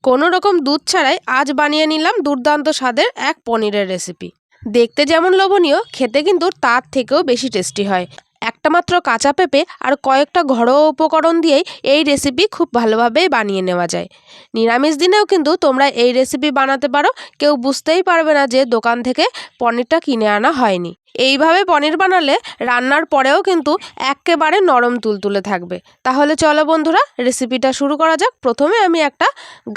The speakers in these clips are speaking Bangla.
কোনো রকম দুধ ছাড়াই আজ বানিয়ে নিলাম দুর্দান্ত স্বাদের এক পনিরের রেসিপি। দেখতে যেমন লোভনীয়, খেতে কিন্তু তার থেকেও বেশি টেস্টি হয়। একটা মাত্র কাঁচা পেঁপে আর কয়েকটা ঘরোয়া উপকরণ দিয়েই এই রেসিপি খুব ভালোভাবেই বানিয়ে নেওয়া যায়। নিরামিষ দিনেও কিন্তু তোমরা এই রেসিপি বানাতে পারো, কেউ বুঝতেই পারবে না যে দোকান থেকে পনিরটা কিনে আনা হয়নি। এইভাবে পনির বানালে রান্নার পরেও কিন্তু একেবারে নরম তুলতুলে থাকবে। তাহলে চলো বন্ধুরা, রেসিপিটা শুরু করা যাক। প্রথমে আমি একটা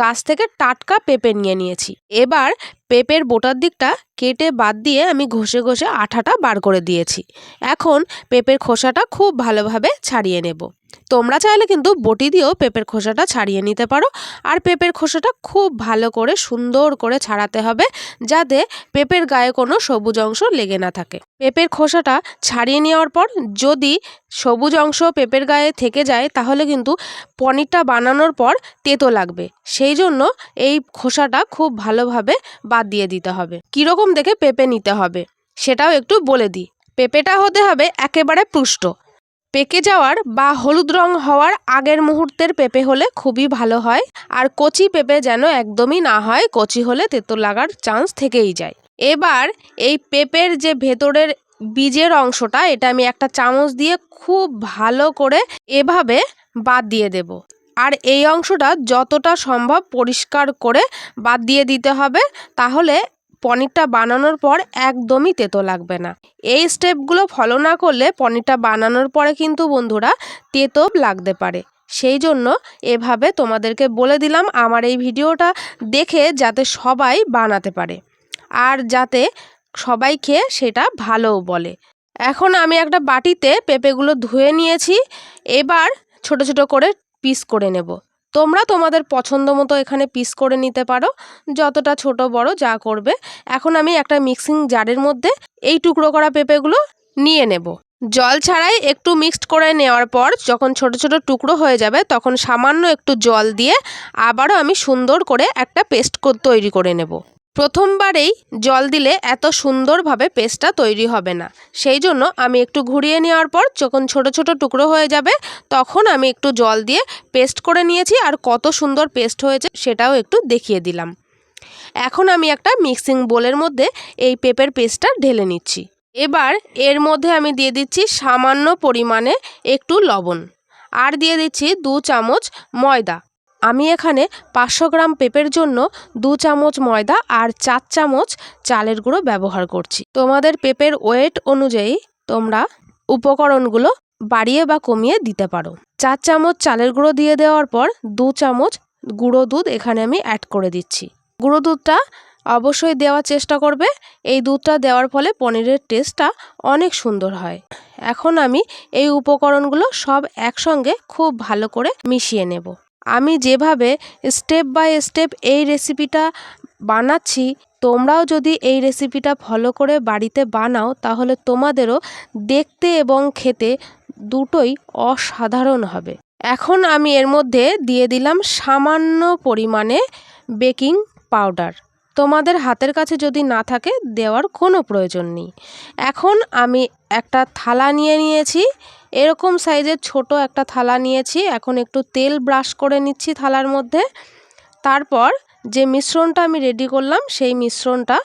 গাছ থেকে টাটকা পেঁপে নিয়ে নিয়েছি। এবার পেঁপের বোটার দিকটা কেটে বাদ দিয়ে আমি ঘষে ঘষে আঠাটা বার করে দিয়েছি। এখন পেঁপের খোসাটা খুব ভালোভাবে ছাড়িয়ে নেব। তোমরা চাইলে কিন্তু বটি দিয়েও পেঁপের খোসাটা ছাড়িয়ে নিতে পারো। আর পেঁপের খোসাটা খুব ভালো করে সুন্দর করে ছাড়াতে হবে, যাতে পেঁপের গায়ে কোনো সবুজ অংশ লেগে না থাকে। পেঁপের খোসাটা ছাড়িয়ে নেওয়ার পর যদি সবুজ অংশ পেঁপের গায়ে থেকে যায়, তাহলে কিন্তু পনিরটা বানানোর পর তেতো লাগবে। সেই জন্য এই খোসাটা খুব ভালোভাবে বাদ দিয়ে দিতে হবে। কীরকম দেখে পেঁপে নিতে হবে সেটাও একটু বলে দিই। পেঁপেটা হতে হবে একেবারে পুষ্ট। পেকে যাওয়ার বা হলুদ রং হওয়ার আগের মুহূর্তের পেঁপে হলে খুবই ভালো হয়। আর কচি পেঁপে যেন একদমই না হয়, কচি হলে তেতো লাগার চান্স থেকেই যায়। এবার এই পেঁপের যে ভেতরের বীজের অংশটা, এটা আমি একটা চামচ দিয়ে খুব ভালো করে এভাবে বাদ দিয়ে দেব। আর এই অংশটা যতটা সম্ভব পরিষ্কার করে বাদ দিয়ে দিতে হবে, তাহলে পনিরটা বানানোর পর একদমই তেতো লাগবে না। এই স্টেপগুলো ফলো না করলে পনিরটা বানানোর পরে কিন্তু বন্ধুরা তেতো লাগতে পারে। সেই জন্য এভাবে তোমাদেরকে বলে দিলাম, আমার এই ভিডিওটা দেখে যাতে সবাই বানাতে পারে আর যাতে সবাই খেয়ে সেটা ভালোও বলে। এখন আমি একটা বাটিতে পেঁপেগুলো ধুয়ে নিয়েছি। এবার ছোট ছোট করে পিস করে নেব। তোমরা তোমাদের পছন্দ মতো এখানে পিস করে নিতে পারো, যতটা ছোট বড় যা করবে। এখন আমি একটা মিক্সিং জারের মধ্যে এই টুকরো করা পেঁপেগুলো নিয়ে নেব। জল ছাড়াই একটু মিক্সড করে নেওয়ার পর যখন ছোট ছোট টুকরো হয়ে যাবে, তখন সামান্য একটু জল দিয়ে আবারও আমি সুন্দর করে একটা পেস্ট তৈরি করে নেব। প্রথমবারেই জল দিলে এত সুন্দরভাবে পেস্টটা তৈরি হবে না। সেই জন্য আমি একটু ঘুরিয়ে নেওয়ার পর যখন ছোট ছোট টুকরো হয়ে যাবে, তখন আমি একটু জল দিয়ে পেস্ট করে নিয়েছি। আর কত সুন্দর পেস্ট হয়েছে সেটাও একটু দেখিয়ে দিলাম। এখন আমি একটা মিক্সিং বোলের মধ্যে এই পেঁপের পেস্টটা ঢেলে নিচ্ছি। এবার এর মধ্যে আমি দিয়ে দিচ্ছি সামান্য পরিমাণে একটু লবণ, আর দিয়ে দিচ্ছি 2 চামচ ময়দা। আমি এখানে 500 গ্রাম পেঁপের জন্য 2 চামচ ময়দা আর 4 চামচ চালের গুঁড়ো ব্যবহার করছি। তোমাদের পেঁপের ওয়েট অনুযায়ী তোমরা উপকরণগুলো বাড়িয়ে বা কমিয়ে দিতে পারো। 4 চামচ চালের গুঁড়ো দিয়ে দেওয়ার পর 2 চামচ গুঁড়ো দুধ এখানে আমি অ্যাড করে দিচ্ছি। গুঁড়ো দুধটা অবশ্যই দেওয়ার চেষ্টা করবে। এই দুধটা দেওয়ার ফলে পনিরের টেস্টটা অনেক সুন্দর হয়। এখন আমি এই উপকরণগুলো সব একসঙ্গে খুব ভালো করে মিশিয়ে নেব। আমি যেভাবে স্টেপ বাই স্টেপ এই রেসিপিটা বানাচ্ছি, তোমরাও যদি এই রেসিপিটা ফলো করে বাড়িতে বানাও, তাহলে তোমাদেরও দেখতে এবং খেতে দুটোই অসাধারণ হবে। এখন আমি এর মধ্যে দিয়ে দিলাম সামান্য পরিমাণে বেকিং পাউডার। তোমাদের হাতের কাছে যদি না থাকে দেওয়ার কোনো প্রয়োজন নেই। এখন আমি একটা থালা নিয়ে নিয়েছি, এরকম সাইজের ছোট একটা থালা নিয়েছি। এখন একটু তেল ব্রাশ করে নিচ্ছি থালার মধ্যে। তারপর যে মিশ্রণটা আমি রেডি করলাম, সেই মিশ্রণটা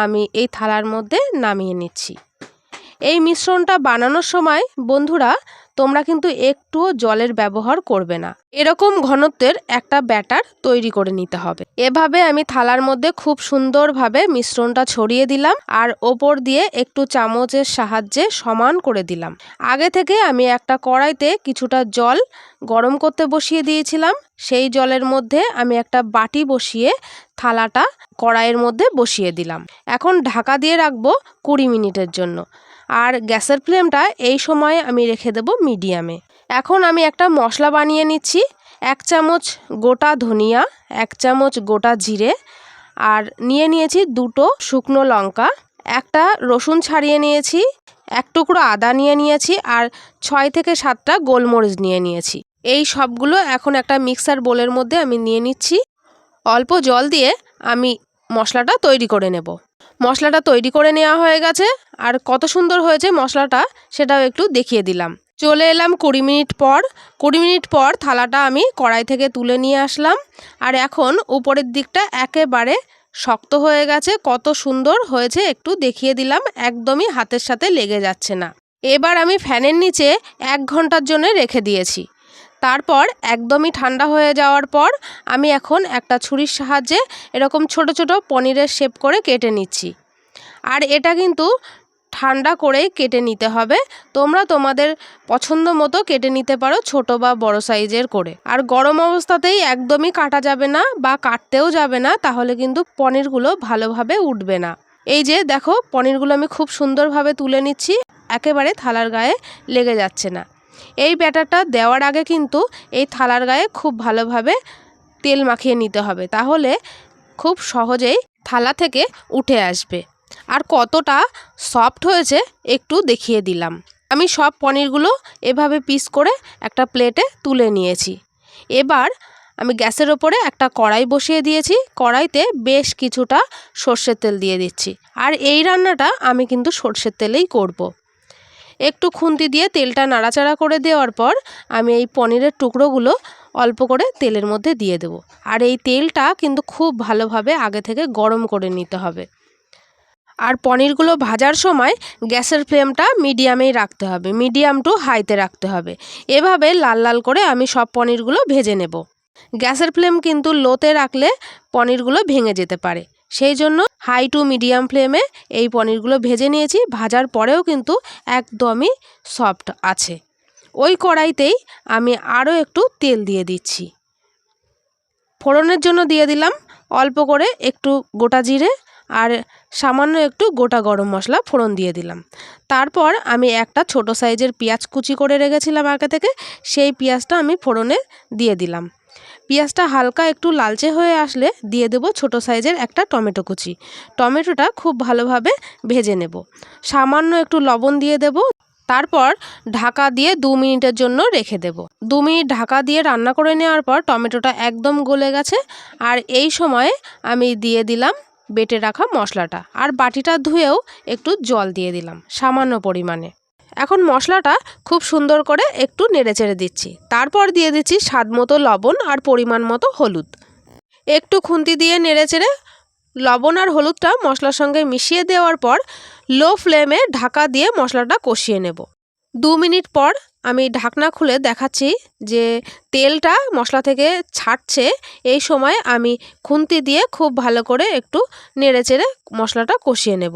আমি এই থালার মধ্যে নামিয়ে নিচ্ছি। এই মিশ্রণটা বানানোর সময় বন্ধুরা তোমরা কিন্তু একটুও জলের ব্যবহার করবে না। এরকম ঘনত্বের একটা ব্যাটার তৈরি করে নিতে হবে। এভাবে আমি থালার মধ্যে খুব সুন্দরভাবে মিশ্রণটা ছড়িয়ে দিলাম আর ওপর দিয়ে একটু চামচের সাহায্যে সমান করে দিলাম। আগে থেকে আমি একটা কড়াইতে কিছুটা জল গরম করতে বসিয়ে দিয়েছিলাম। সেই জলের মধ্যে আমি একটা বাটি বসিয়ে থালাটা কড়াইয়ের মধ্যে বসিয়ে দিলাম। এখন ঢাকা দিয়ে রাখবো 20 মিনিটের জন্য। আর গ্যাসের ফ্লেমটা এই সময় আমি রেখে দেব মিডিয়ামে। এখন আমি একটা মশলা বানিয়ে নিচ্ছি। 1 চামচ গোটা ধনিয়া, 1 চামচ গোটা জিরে, আর নিয়ে নিয়েছি 2টো শুকনো লঙ্কা, একটা রসুন ছাড়িয়ে নিয়েছি, 1 টুকরো আদা নিয়ে নিয়েছি, আর 6 থেকে 7টা গোলমরিচ নিয়ে নিয়েছি। এই সবগুলো এখন একটা মিক্সার বোলের মধ্যে আমি নিয়ে নিচ্ছি। অল্প জল দিয়ে আমি মশলাটা তৈরি করে নেব। মশলাটা তৈরি করে নেওয়া হয়ে গেছে, আর কত সুন্দর হয়েছে মশলাটা সেটাও একটু দেখিয়ে দিলাম। চলে এলাম 20 মিনিট পর থালাটা আমি কড়াই থেকে তুলে নিয়ে আসলাম। আর এখন উপরের দিকটা একেবারে শক্ত হয়ে গেছে, কত সুন্দর হয়েছে একটু দেখিয়ে দিলাম, একদমই হাতের সাথে লেগে যাচ্ছে না। এবার আমি ফ্যানের নিচে 1 ঘন্টার জন্য রেখে দিয়েছি। তারপর একদমই ঠান্ডা হয়ে যাওয়ার পর আমি এখন একটা ছুরির সাহায্যে এরকম ছোট ছোট পনিরের শেপ করে কেটে নিচ্ছি। আর এটা কিন্তু ঠান্ডা করেই কেটে নিতে হবে। তোমরা তোমাদের পছন্দ মতো কেটে নিতে পারো, ছোট বা বড় সাইজের করে। আর গরম অবস্থাতেই একদমই কাটা যাবে না বা কাটতেও যাবে না, তাহলে কিন্তু পনিরগুলো ভালোভাবে উঠবে না। এই যে দেখো, পনিরগুলো আমি খুব সুন্দরভাবে তুলে নিচ্ছি, একেবারে থালার গায়ে লেগে যাচ্ছে না। এই ব্যাটারটা দেওয়ার আগে কিন্তু এই থালার গায়ে খুব ভালোভাবে তেল মাখিয়ে নিতে হবে, তাহলে খুব সহজেই থালা থেকে উঠে আসবে। আর কতটা সফট হয়েছে একটু দেখিয়ে দিলাম। আমি সব পনিরগুলো এভাবে পিস করে একটা প্লেটে তুলে নিয়েছি। এবার আমি গ্যাসের ওপরে একটা কড়াই বসিয়ে দিয়েছি। কড়াইতে বেশ কিছুটা সর্ষের তেল দিয়ে দিচ্ছি। আর এই রান্নাটা আমি কিন্তু সর্ষের তেলেই করব। একটু খুন্তি দিয়ে তেলটা নাড়াচাড়া করে দেওয়ার পর আমি এই পনিরের টুকরোগুলো অল্প করে তেলের মধ্যে দিয়ে দেব। আর এই তেলটা কিন্তু খুব ভালোভাবে আগে থেকে গরম করে নিতে হবে। আর পনিরগুলো ভাজার সময় গ্যাসের ফ্লেমটা মিডিয়ামেই রাখতে হবে, মিডিয়াম টু হাইতে রাখতে হবে। এভাবে লাল লাল করে আমি সব পনিরগুলো ভেজে নেব। গ্যাসের ফ্লেম কিন্তু লোতে রাখলে পনিরগুলো ভেঙে যেতে পারে, সেই জন্য হাই টু মিডিয়াম ফ্লেমে এই পনিরগুলো ভেজে নিয়েছি। ভাজার পরেও কিন্তু একদমই সফট আছে। ওই কড়াইতেই আমি আরও একটু তেল দিয়ে দিচ্ছি। ফোড়নের জন্য দিয়ে দিলাম অল্প করে একটু গোটা জিরে আর সামান্য একটু গোটা গরম মশলা ফোড়ন দিয়ে দিলাম। তারপর আমি একটা ছোট সাইজের পেঁয়াজ কুচি করে রেখেছিলাম আগে থেকে, সেই পেঁয়াজটা আমি ফোড়নে দিয়ে দিলাম। পেঁয়াজটা হালকা একটু লালচে হয়ে আসলে দিয়ে দেব ছোট সাইজের একটা টমেটো কুচি। টমেটোটা খুব ভালোভাবে ভেজে নেব। সামান্য একটু লবণ দিয়ে দেব। তারপর ঢাকা দিয়ে 2 মিনিটের জন্য রেখে দেব। 2 মিনিট ঢাকা দিয়ে রান্না করে নেওয়ার পর টমেটোটা একদম গলে গেছে। আর এই সময়ে আমি দিয়ে দিলাম বেটে রাখা মশলাটা, আর বাটিটা ধুয়েও একটু জল দিয়ে দিলাম সামান্য পরিমাণে। এখন মশলাটা খুব সুন্দর করে একটু নেড়েচেড়ে দিচ্ছি। তারপর দিয়ে দিচ্ছি স্বাদ মতো লবণ আর পরিমাণ মতো হলুদ। একটু খুন্তি দিয়ে নেড়েচেড়ে লবণ আর হলুদটা মশলার সঙ্গে মিশিয়ে দেওয়ার পর লো ফ্লেমে ঢাকা দিয়ে মশলাটা কষিয়ে নেব। 2 মিনিট পর আমি ঢাকনা খুলে দেখাচ্ছি যে তেলটা মশলা থেকে ছাড়ছে। এই সময় আমি খুন্তি দিয়ে খুব ভালো করে একটু নেড়েচেড়ে মশলাটা কষিয়ে নেব।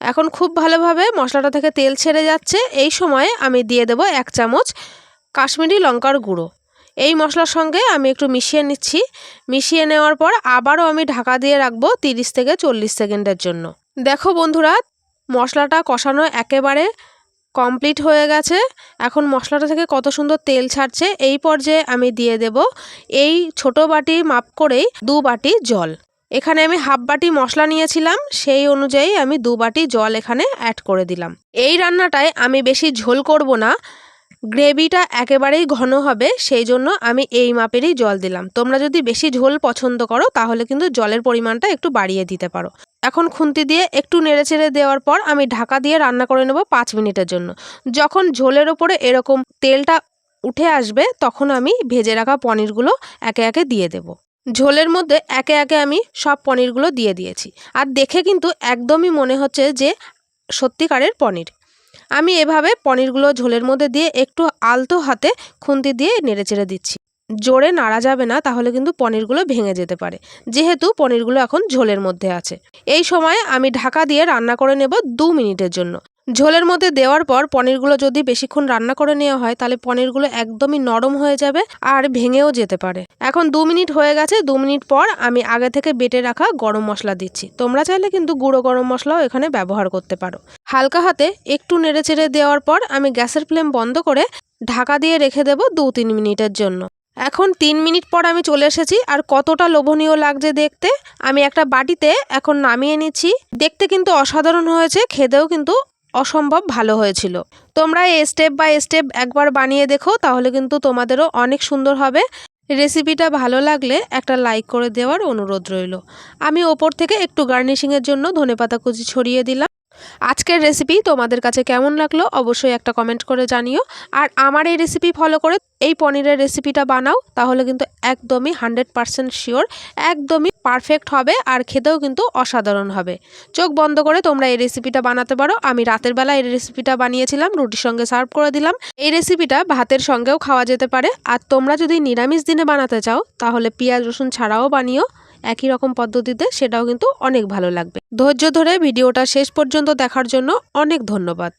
এখন খুব ভালোভাবে মশলাটা থেকে তেল ছেড়ে যাচ্ছে। এই সময়ে আমি দিয়ে দেব 1 চামচ কাশ্মীরি লঙ্কার গুঁড়ো। এই মশলার সঙ্গে আমি একটু মিশিয়ে নিচ্ছি। মিশিয়ে নেওয়ার পর আবারও আমি ঢাকা দিয়ে রাখবো 30 থেকে 40 সেকেন্ডের জন্য। দেখো বন্ধুরা, মশলাটা কষানো একেবারে কমপ্লিট হয়ে গেছে। এখন মশলাটা থেকে কত সুন্দর তেল ছাড়ছে। এই পর্যায়ে আমি দিয়ে দেব এই ছোট বাটি মাপ করেই 2 বাটি জল। এখানে আমি হাফ বাটি মশলা নিয়েছিলাম, সেই অনুযায়ী আমি 2 বাটি জল এখানে অ্যাড করে দিলাম। এই রান্নাটায় আমি বেশি ঝোল করব না, গ্রেভিটা একেবারেই ঘন হবে, সেই জন্য আমি এই মাপেরই জল দিলাম। তোমরা যদি বেশি ঝোল পছন্দ করো তাহলে কিন্তু জলের পরিমাণটা একটু বাড়িয়ে দিতে পারো। এখন খুন্তি দিয়ে একটু নেড়েচেড়ে দেওয়ার পর আমি ঢাকা দিয়ে রান্না করে নেব 5 মিনিটের জন্য। যখন ঝোলের ওপরে এরকম তেলটা উঠে আসবে তখন আমি ভেজে রাখা পনিরগুলো একে একে দিয়ে দেব। ঝোলের মধ্যে একে একে আমি সব পনিরগুলো দিয়ে দিয়েছি। আর দেখে কিন্তু একদমই মনে হচ্ছে যে সত্যিকারের পনির। আমি এভাবে পনিরগুলো ঝোলের মধ্যে দিয়ে একটু আলতো হাতে খুন্তি দিয়ে নেড়েচেড়ে দিচ্ছি। জোরে নাড়া যাবে না, তাহলে কিন্তু পনিরগুলো ভেঙে যেতে পারে, যেহেতু পনিরগুলো এখন ঝোলের মধ্যে আছে। এই সময় আমি ঢাকা দিয়ে রান্না করে নেব 2 মিনিটের জন্য। ঝোলের মধ্যে দেওয়ার পর পনিরগুলো যদি বেশিক্ষণ রান্না করে নেওয়া হয় তাহলে পনিরগুলো একদমই নরম হয়ে যাবে আর ভেঙেও যেতে পারে। এখন 2 মিনিট হয়ে গেছে। 2 মিনিট পর আমি আগে থেকে বেটে রাখা গরম মশলা দিচ্ছি। তোমরা চাইলে কিন্তু গুঁড়ো গরম মশলাও এখানে ব্যবহার করতে পারো। হালকা হাতে একটু নেড়েচেড়ে দেওয়ার পর আমি গ্যাসের ফ্লেম বন্ধ করে ঢাকা দিয়ে রেখে দেব 2-3 মিনিটের জন্য। এখন 3 মিনিট পর আমি চলে এসেছি। আর কতটা লোভনীয় লাগছে দেখতে। আমি একটা বাটিতে এখন নামিয়ে নিচ্ছি। দেখতে কিন্তু অসাধারণ হয়েছে, খেতেও কিন্তু অসম্ভব ভালো হয়েছিল। তোমরা এই স্টেপ বাই স্টেপ একবার বানিয়ে দেখো, তাহলে কিন্তু তোমাদেরও অনেক সুন্দর হবে। রেসিপিটা ভালো লাগলে একটা লাইক করে দেওয়ার অনুরোধ রইল। আমি ওপর থেকে একটু গার্নিশিংয়ের জন্য ধনেপাতা কুচি ছড়িয়ে দিলাম। আজকের রেসিপি তোমাদের কাছে কেমন লাগলো অবশ্যই একটা কমেন্ট করে জানিও। আর আমার এই রেসিপি ফলো করে এই পনিরের রেসিপিটা বানাও, তাহলে কিন্তু একদমই 100% শিওর একদমই পারফেক্ট হবে আর খেতেও কিন্তু অসাধারণ হবে। চোখ বন্ধ করে তোমরা এই রেসিপিটা বানাতে পারো। আমি রাতের বেলা এই রেসিপিটা বানিয়েছিলাম, রুটির সঙ্গে সার্ভ করে দিলাম। এই রেসিপিটা ভাতের সঙ্গেও খাওয়া যেতে পারে। আর তোমরা যদি নিরামিষ দিনে বানাতে চাও তাহলে পেঁয়াজ রসুন ছাড়াও বানিও একই রকম পদ্ধতিতে, সেটাও কিন্তু অনেক ভালো লাগবে। ধৈর্য ধরে ভিডিওটা শেষ পর্যন্ত দেখার জন্য অনেক ধন্যবাদ।